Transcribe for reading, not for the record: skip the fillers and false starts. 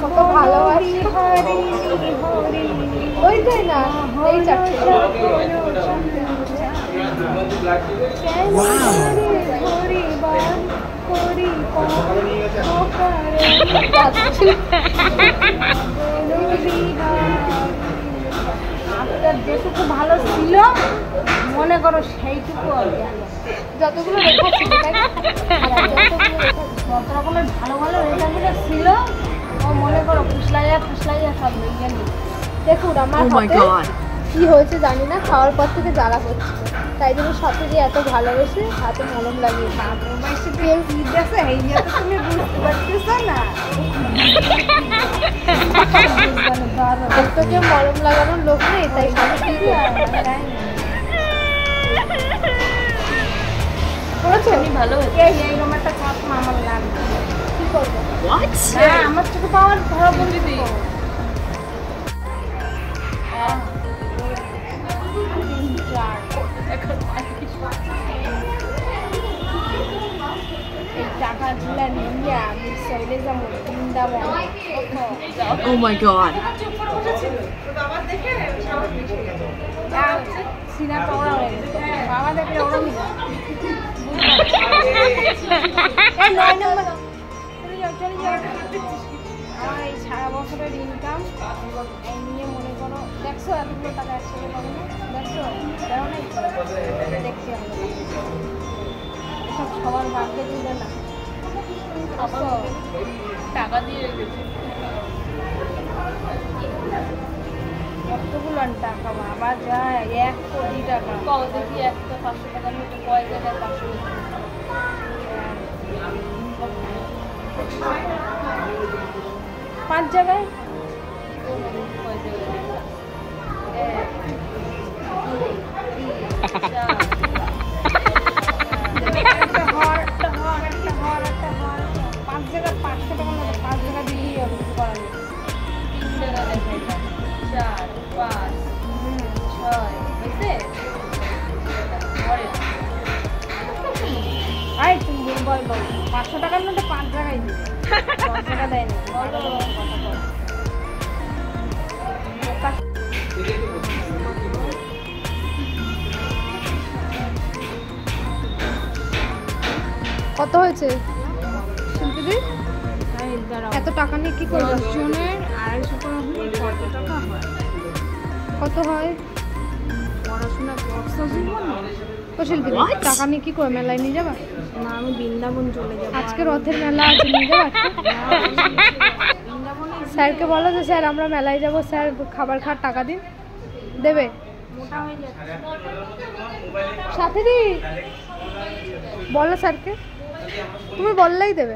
কত ভালোবাসি ওইটাই না এই চারটে আপনার যেটুকু ভালো ছিল মনে করো সেইটুকু যতগুলো রেখা ছিল যত রকমের ভালো ভালো রেখাগুলো ছিল ও মনে করো ফুসলাইয়া সব নিয়ে নিই। দেখুন আমার কি হয়েছে জানি না, খাওয়ার পর থেকে জ্বালা করছে, তাই জন্য সাথে দিয়ে এত ভালোবেসে হাতে মলম লাগিয়ে তুমি বুঝতে পারতেছো না তোকে মলম লাগানোর লোক নেই, তাই ভালো এইরকম একটা চশমা আমার লাগবে, কি করবো আমার চোখে পাওয়ার ধরা বলবি তুই টাকাগুলা নিয়ে আমি চলে যাবো বৃন্দাবন। Oh my god. সিনা পাওয়া হয়ে গেছে, বাবা দেখলে ওরকমই আমার এই সারা বছরের ইনকাম এই নিয়ে মনে করো দেখছো এতগুলো টাকা একসাথে পাবো না, দেখছো দেখছি এসব সবার ভাগ্যে দিলে না টাকা দিয়ে রেখেছি কতগুলো টাকা বাবা যায় 1 কোটি টাকা কত দেখি 500 টাকার মতো কয় জায়গায় 500 5 জায়গায় তুমি বলবো 500 টাকার মধ্যে 5 টাকাই দিবে, 10 টাকা দেয় না। কত হয়েছে শিল্পীদি? এত টাকা নিয়ে কি করবো? 10 জনের 250 করে হলে কত টাকা হয়? কত হয়? পড়াশোনা করছো জীবন? তো শিল্পী টাকা নিয়ে কি করে মেলায় নিয়ে যাবা? না আমি বৃন্দাবন চলে যাবো। আজকে রথের মেলা আছে, নিয়ে যাবা? স্যারকে বলো যে স্যার আমরা মেলায় যাবো, স্যার খাবার খাওয়ার টাকা দিন, দেবে? মোটা হয়ে যাচ্ছে সাথে দি বলো স্যারকে, তুমি বললেই দেবে।